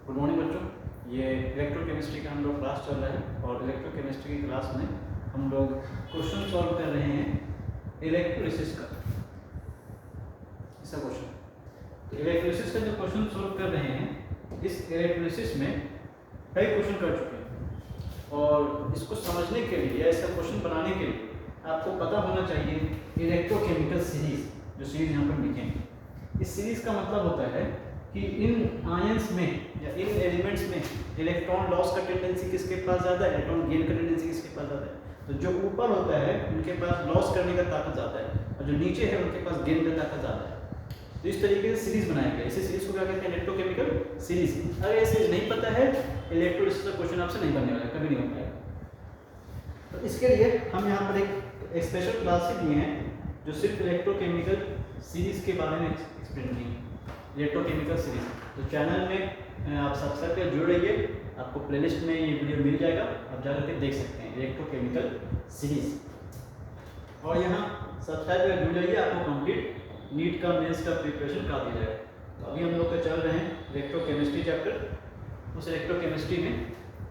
Good morning बच्चों। ये electrochemistry का हम लोग क्लास चल रहा है और इलेक्ट्रोकेमिस्ट्री की क्लास में हम लोग क्वेश्चन सॉल्व कर रहे हैं इलेक्ट्रोलिसिस का। ऐसा क्वेश्चन तो इलेक्ट्रोलिसिस का जो क्वेश्चन सॉल्व कर रहे हैं, इस इलेक्ट्रोलिसिस में कई क्वेश्चन कर चुके हैं और इसको समझने के लिए या इसका क्वेश्चन बनाने के लिए आपको पता होना चाहिए इलेक्ट्रोकेमिकल सीरीज, जो सीरीज यहाँ पर लिखेंगे। इस सीरीज का मतलब होता है कि इन आयंस में या इन एलिमेंट्स में इलेक्ट्रॉन लॉस का टेंडेंसी किसके पास ज़्यादा है, इलेक्ट्रॉन गेन का टेंडेंसी किसके पास ज़्यादा है। तो जो ऊपर होता है उनके पास लॉस करने का ताकत ज़्यादा है और जो नीचे है उनके पास गेन का ताकत ज़्यादा है। तो इस तरीके से सीरीज बनाया गया। इसी सीरीज को क्या कहते हैं, इलेक्ट्रोकेमिकल सीरीज। अगर ये सीरीज नहीं पता है, इलेक्ट्रोलिसिस का क्वेश्चन आपसे नहीं बनने वाला है, कभी नहीं बन पाएगा। तो इसके लिए हम यहाँ पर एक स्पेशल क्लास लिए हैं जो सिर्फ इलेक्ट्रोकेमिकल सीरीज के बारे में एक्सप्लेन की है, इलेक्ट्रोकेमिकल सीरीज। तो चैनल में आप सब्सक्राइब कर जुड़ रहिए, आपको प्लेलिस्ट में ये वीडियो मिल जाएगा, आप जाकर के देख सकते हैं इलेक्ट्रोकेमिकल सीरीज। और यहाँ सब्सक्राइब कर जुड़ जाइए, आपको कंप्लीट नीट का मेंस का प्रिपरेशन करा दिया जाएगा। तो अभी हम लोग का चल रहे हैं इलेक्ट्रोकेमिस्ट्री चैप्टर। उस इलेक्ट्रोकेमिस्ट्री में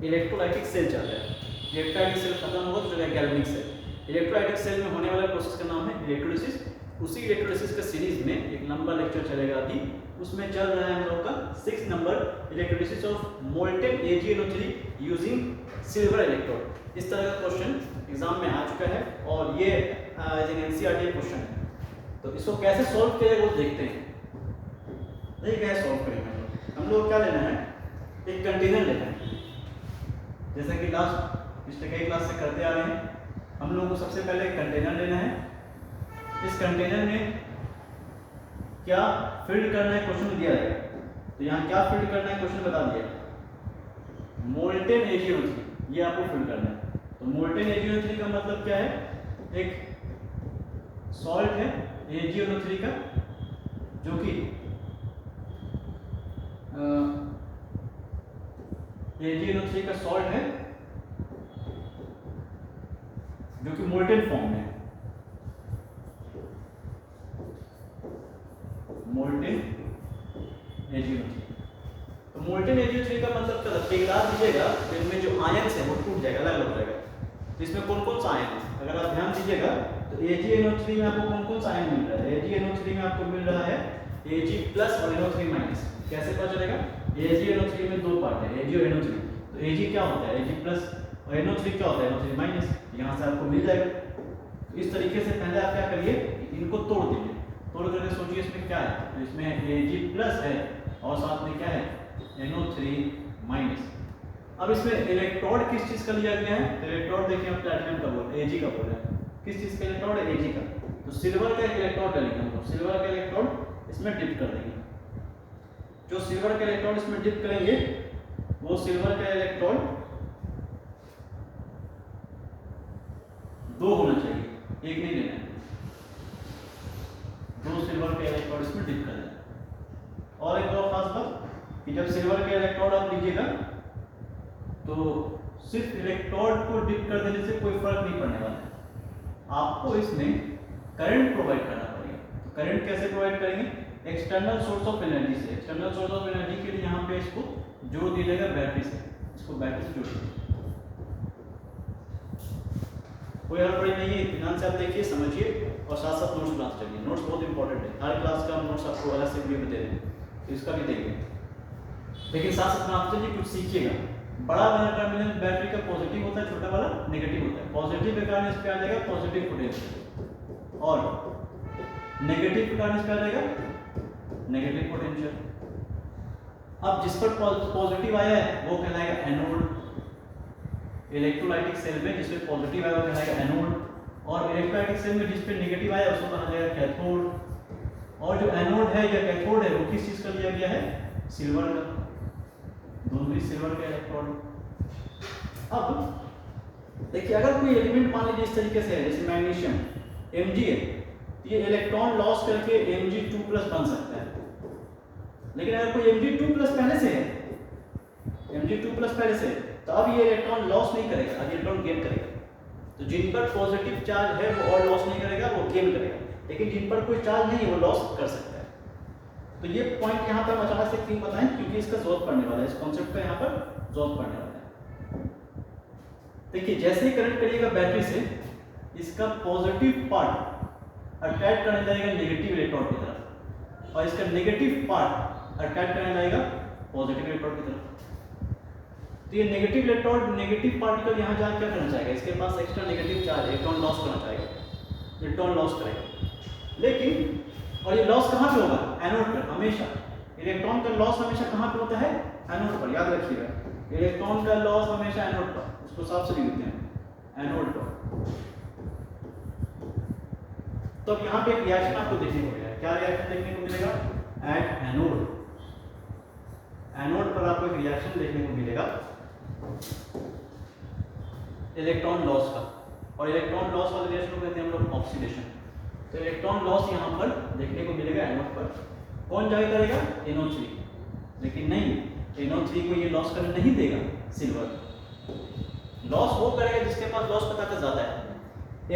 इलेक्ट्रोलाइटिक सेल चल रहा है। इलेक्ट्रोलाइटिक सेल खत्म होगा तो चलेगा गैल्वेनिक सेल। इलेक्ट्रोलाइटिक सेल में होने वाला प्रोसेस का नाम है इलेक्ट्रोलिसिस। उसी इलेक्ट्रोलिसिस का सीरीज में एक लंबा लेक्चर चलेगा अभी, उसमें चल रहा है हम लोग का 6 number electrolysis of molten AgNO3 using silver electrode. इस तरह का क्वेश्चन एग्जाम में आ चुका है और ये NCERT क्वेश्चन है। तो इसको कैसे सॉल्व करें वो देखते हैं। नहीं कैसे सॉल्व करेंगे हम लोग क्या लेना है, एक कंटेनर लेना है। जैसा कि लास्ट पिछले कई क्लास से करते आ रहे हैं, हम लोग को सबसे पहले एक कंटेनर लेना है। इस कंटेनर में क्या फिल्ड करना है क्वेश्चन दिया है। तो यहाँ क्या फिल्ड करना है क्वेश्चन बता दिया, मोल्टेन AgNO3 ये आपको फिल्ड करना है। तो मोल्टेन AgNO3 का मतलब क्या है, एक सॉल्ट है AgNO3 का जो कि AgNO3 का सॉल्ट है जो कि मोल्टेन फॉर्म में है। Molten AgNO3। तो मोल्टेन AgNO3 का मतलब क्या है, पिघला दीजिएगा तो इनमें जो आयंस है वो टूट जाएगा, अलग हो जाएगा। तो इसमें कौन कौन सा आयन है अगर आप ध्यान दीजिएगा तो AgNO3 में आपको कौन कौन सा आयन मिल रहा है। AgNO3 में आपको मिल रहा है Ag+ और NO3-। कैसे पता चलेगा, AgNO3 में दो पार्ट है, Ag और NO3। तो Ag क्या होता है, Ag+ और NO3 क्या होता है, NO3-। यहाँ से आपको मिल जाएगा। तो इस तरीके से पहले आप क्या करिए, इनको तोड़ दीजिए। तोड़ करके सोचिए इसमें क्या है। तो इसमें Ag+ है और साथ में क्या है, NO3-। अब इसमें इलेक्ट्रोड किस चीज का लिया गया है, तो इलेक्ट्रोड देखिए हम प्लैटिनम का बोल रहे हैं, Ag का बोल रहे हैं। किस चीज का इलेक्ट्रोड है, Ag का। तो सिल्वर का एक इलेक्ट्रोड डालेंगे हम लोग, सिल्वर का इलेक्ट्रोड इसमें डिप कर देंगे। जो सिल्वर का इलेक्ट्रोड इसमें डिप करेंगे वो सिल्वर का इलेक्ट्रोड 2 होना चाहिए, एक नहीं लेना है। 2 सिल्वर के इलेक्ट्रोड इसमें डिप कर दें। और एक और खास बात कि जब सिल्वर के इलेक्ट्रोड आप लीजिएगा तो सिर्फ इलेक्ट्रोड को डिप कर देने से कोई फर्क नहीं पड़ने वाला है, आपको इसमें करंट प्रोवाइड करना पड़ेगा। तो करंट कैसे प्रोवाइड करेंगे, एक्सटर्नल सोर्स ऑफ एनर्जी से। एक्सटर्नल सोर्स ऑफ एनर्जी के लिए यहाँ पे इसको जोड़ दिया जाएगा बैटरी से, इसको बैटरी से जोड़ दीजिए। कोई हड़बड़ी नहीं है, इत्मीनान से आप देखिए, समझिए और साथ साथ नोट्स बनाते चलिए। नोट्स बहुत इंपॉर्टेंट है, हर क्लास का नोट्स आपको अलग से वीडियो में दे देंगे, तो इसका भी देखिए। लेकिन साथ साथ बनाते चलिए, कुछ सीखिएगा। बड़ा वाला टर्मिनल बैटरी का पॉजिटिव होता है, छोटा वाला नेगेटिव होता है। पॉजिटिव के कारण इस पे आ जाएगा पॉजिटिव पोटेंशियल और नेगेटिव के कारण इस पे आ जाएगा नेगेटिव पोटेंशियल। अब जिस पर पॉजिटिव आया है वो कहलाएगा एनोड। इलेक्ट्रोलाइटिक सेल में जिस पे पॉजिटिव आया वो कहलाएगा एनोड, और इलेक्ट्रोलाइटिक सेल में जिस पे नेगेटिव आया उसको कहा जाएगा कैथोड। और जो एनोड है या कैथोड है वो किस चीज का लिया गया है, सिल्वर का। दोनों ही सिल्वर के इलेक्ट्रोड। अब देखिए अगर कोई एलिमेंट मान लीजिए इस तरीके से है, जैसे मैग्नीशियम Mg है, ये इलेक्ट्रॉन लॉस करके Mg2+ बन सकता है। लेकिन अगर कोई Mg2+ पहले से है, Mg2+ पहले से, तो अब ये इलेक्ट्रॉन लॉस नहीं करेगा, अब इलेक्ट्रॉन गेन करेगा। तो जिन पर पॉजिटिव चार्ज है वो और लॉस नहीं करेगा, वो गेन करेगा। लेकिन जिन पर कोई चार्ज नहीं है वो लॉस कर सकता है। तो ये पॉइंट यहाँ पर अचानक से क्यों बताएं, क्योंकि इसका जरूरत पड़ने वाला है, इस कॉन्सेप्ट का यहाँ पर जरूरत पड़ने वाला है। देखिए जैसे ही कनेक्ट करिएगा बैटरी से, इसका पॉजिटिव पार्ट अट्रैक्ट करने लगेगा नेगेटिव इलेक्ट्रॉन की तरफ, और इसका नेगेटिव पार्ट अट्रैक्ट करने लगेगा पॉजिटिव इलेक्ट्रॉन की तरफ। तो ये नेगेटिव इलेक्ट्रॉन, नेगेटिव पार्टिकल यहाँ जाकर क्या करना चाहेगा, इसके पास extra negative charge, electron loss करना चाहेगा, इलेक्ट्रॉन लॉस करेगा। लेकिन और ये लॉस कहाँ पे होगा, एनोड पर हमेशा। इलेक्ट्रॉन का लॉस हमेशा कहाँ पे होता है, एनोड पर, याद रखिएगा। इलेक्ट्रॉन का लॉस हमेशा एनोड पर, इसको साफ से लिखते हैं एनोड पर। तो अब यहाँ पे एक रिएक्शन आपको देखने को मिलेगा, क्या रिएक्शन देखने को मिलेगा, एट एनोड। एनोड पर आपको एक रिएक्शन देखने को मिलेगा इलेक्ट्रॉन लॉस का, और इलेक्ट्रॉन लॉस वाले रिएक्शन को कहते हैं हम लोग ऑक्सीडेशन। तो इलेक्ट्रॉन लॉस यहाँ पर देखने को मिलेगा एनोड पर। कौन जारी करेगा, NO3, लेकिन नहीं, NO3 को ये लॉस करने नहीं देगा सिल्वर। लॉस वो करेगा जिसके पास लॉस का ताकत ज्यादा है।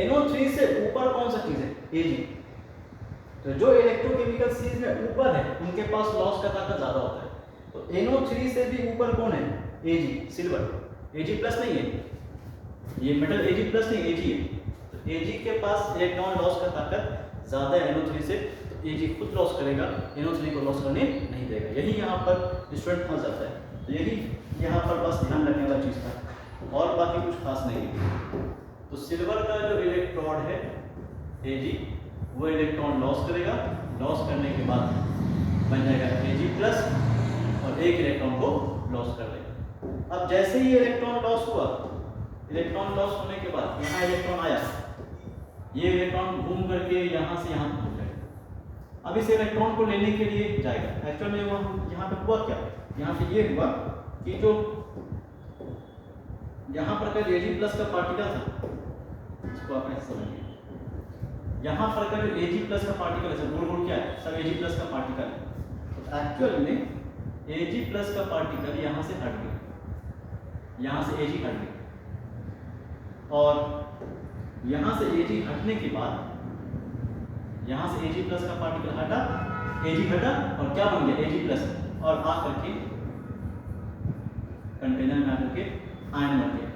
NO3 से ऊपर कौन सा चीज है, Ag। तो जो इलेक्ट्रोकेमिकल चीज में ऊपर है उनके पास लॉस का ताकत ज्यादा होता है। तो NO3 से भी ऊपर कौन है, Ag, सिल्वर। Ag प्लस नहीं है, ये मेटल Ag प्लस नहीं, Ag है। तो Ag के पास इलेक्ट्रॉन लॉस का ताकत ज्यादा है NO3 से, तो Ag खुद लॉस करेगा, NO3 को लॉस करने नहीं देगा। यही यहाँ पर स्टूडेंट फंस जाता है। तो यही यहाँ पर बस ध्यान रखने वाला चीज था, और बाकी कुछ खास नहीं है। तो सिल्वर का जो इलेक्ट्रोड है Ag, वो इलेक्ट्रॉन लॉस करेगा, लॉस करने के बाद बन जाएगा Ag प्लस, और एक इलेक्ट्रॉन को लॉस कर देगा। अब जैसे ही इलेक्ट्रॉन लॉस हुआ, इलेक्ट्रॉन लॉस होने के बाद यहाँ इलेक्ट्रॉन आया, ये इलेक्ट्रॉन घूम करके यहाँ से यहाँ पहुँच जाएगा। अब इस इलेक्ट्रॉन को लेने के लिए जाएगा। एक्चुअल में वो यहाँ पे हुआ क्या, यहाँ पे ये हुआ कि जो यहाँ पर का Ag प्लस का पार्टिकल था, इसको आप ऐसे समझिए, यहाँ पर का जो Ag प्लस का पार्टिकल है, गोल गोल क्या है, सब Ag प्लस का पार्टिकल है। तो एक्चुअल में Ag प्लस का पार्टिकल यहाँ से हट गया, यहाँ से Ag हट गया, और यहाँ से Ag हटने के बाद यहाँ से Ag प्लस का पार्टिकल हटा, Ag हटा, और क्या बन गया, Ag प्लस, और आ करके कंटेनर में आकर के आयन बन गया,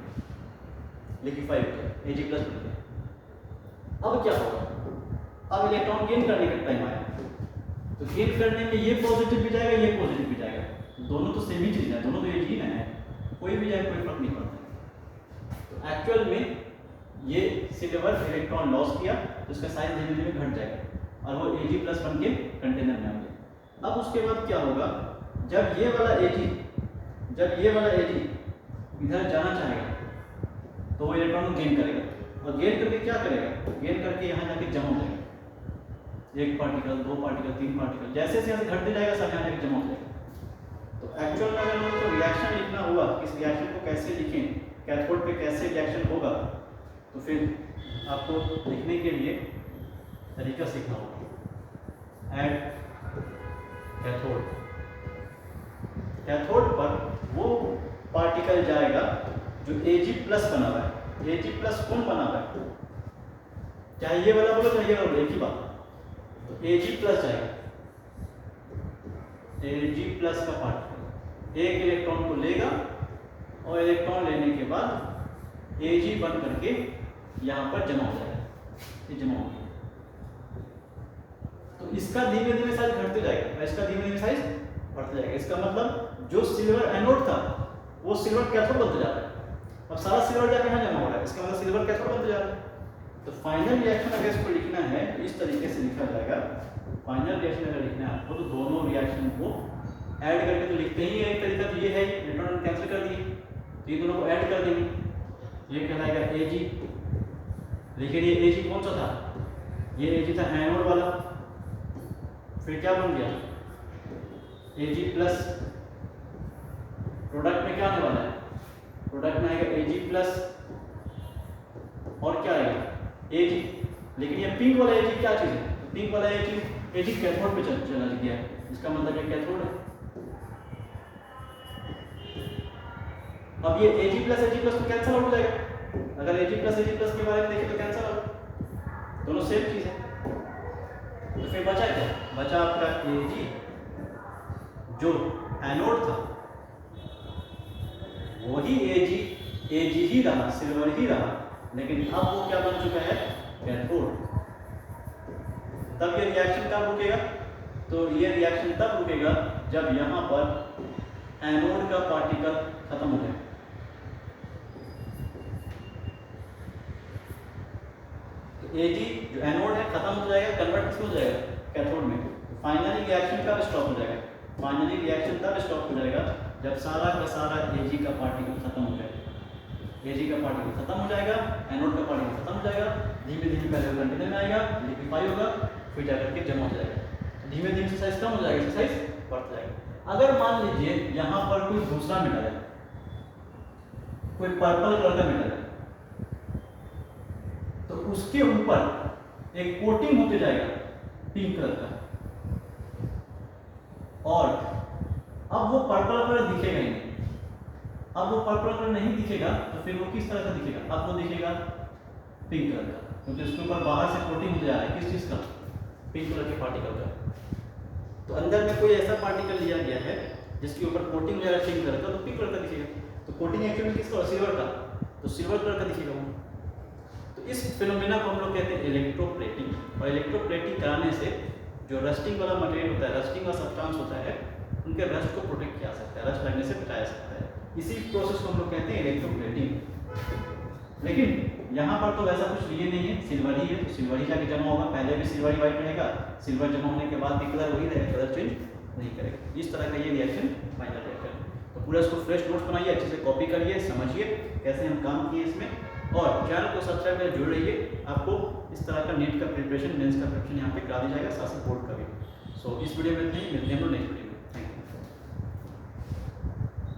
लिक्विफाई हो गया, Ag प्लस बन गया। अब क्या होगा, अब इलेक्ट्रॉन गेन करने का टाइम आया। तो गेन करने में ये पॉजिटिव भी जाएगा, ये पॉजिटिव भी जाएगा, दोनों तो सेम ही चीज है, दोनों तो Ag ही है, कोई भी जाए कोई फर्क नहीं पड़ता। तो एक्चुअल में ये सिल्वर इलेक्ट्रॉन लॉस किया, तो इसका साइज धीरे धीरे घट जाएगा, और वो Ag प्लस बन के कंटेनर में आ गया। अब उसके बाद क्या होगा, जब ये वाला Ag इधर जाना चाहेगा, तो वो इलेक्ट्रॉन को गेन करेगा, और गेन करके क्या करेगा, गेन करके यहाँ जाके जमा हो जाएगा, एक पार्टिकल, दो पार्टिकल, तीन पार्टिकल, जैसे जैसे यहाँ से घटते जाएगा सब यहाँ जाके जमा हो जाएगा। तो एक्चुअल में अगर हमको रिएक्शन लिखना हुआ, इस रिएक्शन को कैसे लिखें, कैथोड पे कैसे रिएक्शन होगा, तो फिर आपको लिखने के लिए तरीका सीखना होगा। एट कैथोड, कैथोड पर वो पार्टिकल जाएगा जो Ag प्लस बना हुआ है। Ag प्लस कौन बना हुआ है, चाहे ये वाला बोलो चाहे ये वाला बोलो, एक ही बात। तो Ag प्लस जाएगा, Ag प्लस का पार्टिकल एक इलेक्ट्रॉन को लेगा, और इलेक्ट्रॉन लेने के बाद Ag बन करके यहाँ पर जमा हो जाएगा, ये जमा हो गया। तो इसका धीमे धीमे साइज घटते जाएगा, इसका धीमे धीमे साइज बढ़ते जाएगा। इसका मतलब जो सिल्वर एनोड था वो सिल्वर कैथोड बनते जा रहा है। अब सारा सिल्वर जाके यहाँ जमा हो रहा है, इसका मतलब सिल्वर कैथोड बनते जा रहा है। तो फाइनल रिएक्शन अगर इसको लिखना है तो इस तरीके से लिखा जाएगा। फाइनल रिएक्शन अगर लिखना है आपको, तो दोनों रिएक्शन को ऐड करके तो लिखते ही है। एक तरीका तो ये है, इलेक्ट्रॉन कैंसिल कर दिए, तो ये दोनों को ऐड कर देंगे, ये कहलाएगा Ag। लेकिन ये Ag कौन सा था, ये Ag था एनोड वाला, फिर क्या बन गया Ag प्लस, प्रोडक्ट में क्या आने वाला है, प्रोडक्ट में आएगा Ag प्लस, और क्या आएगा Ag। लेकिन ये पिंक वाला Ag क्या चीज है, तो पिंक वाला Ag कैथोड पे चला गया, इसका मतलब ये कैथोड है। अब ये Ag प्लस तो कैंसिल आउट हो जाएगा। अगर Ag प्लस के बारे में देखें तो कैंसिल आउट, दोनों सेम चीज है। तो फिर बचा क्या, बचा आपका Ag जो एनोड था वही एजी ही रहा, सिल्वर ही रहा, लेकिन अब वो क्या बन चुका है, कैथोड। तब ये रिएक्शन कब रुकेगा, तो ये रिएक्शन तब रुकेगा जब यहाँ पर एनोड का पार्टिकल खत्म हो जाए। तो एजी जो एनोड है खत्म हो जाएगा, कन्वर्ट किसमें हो जाएगा, कैथोड में। फाइनली रिएक्शन कब स्टॉप हो जाएगा, फाइनली रिएक्शन तब स्टॉप हो जाएगा जब सारा का सारा एजी का पार्टिकल खत्म हो जाएगा। एजी का पार्टिकल खत्म हो जाएगा, एनोड का पार्टिकल खत्म हो जाएगा, धीमे धीमे पहले कंटेनर में आएगा, लिक्विफाई होगा, फिर जाकर के जमा हो जाएगा, धीमे धीमे से साइज कम हो जाएगा, साइज बढ़ता जाएगा। अगर मान लीजिए यहाँ पर कोई दूसरा मेटल है, कोई पर्पल कलर का मेटल है, तो उसके ऊपर एक कोटिंग होते जाएगा पिंक कलर का, और अब वो पर्पल कलर दिखेगा ही नहीं। अब वो पर्पल कलर नहीं दिखेगा तो फिर वो किस तरह का दिखेगा, अब वो दिखेगा पिंक कलर का, क्योंकि उसके ऊपर बाहर से कोटिंग हो जा रहा है, किस चीज का, पिंक कलर के पार्टिकल का। तो अंदर में कोई ऐसा पार्टिकल लिया गया है जिसके ऊपर कोटिंग हो जा रहा है पिंक कलर का, तो पिंक कलर का दिखेगा। तो कोटिंग एक्चुअली किसका, सिल्वर का, तो सिल्वर कलर का दिखेगा वो। तो इस फिनोमेना को हम लोग कहते हैं इलेक्ट्रोप्लेटिंग। और इलेक्ट्रोप्लेटिंग कराने से जो रस्टिंग वाला मटेरियल होता है, रस्टिंग वाला सब्सटेंस होता है, उनके रस्ट को प्रोटेक्ट किया सकता है, रस्ट लगने से बचाया सकता है। इसी प्रोसेस को हम लोग कहते हैं इलेक्ट्रोप्लेटिंग। लेकिन यहाँ पर तो वैसा कुछ लिए नहीं है, सिल्वर ही है, तो सिल्वर ही जाके जमा होगा, पहले भी सिल्वर ही वाइट रहेगा, सिल्वर जमा होने के बाद भी कलर वही रहेगा, कलर चेंज नहीं करेगा। इस तरह का ये रिएक्शन फाइनल रिएक्शन। तो पूरा इसको फ्रेश नोट्स बनाइए, अच्छे से कॉपी करिए, समझिए कैसे हम काम किए इसमें, और चैनल को सब्सक्राइब कर जुड़ रहिए। आपको इस तरह का नीट का प्रिपरेशन, मेंस का प्रिपरेशन यहाँ पे करा दिया जाएगा, साथ ही बोर्ड का भी। सो इस वीडियो में इतना ही, मिलते हैं हम लोग नेक्स्ट वीडियो।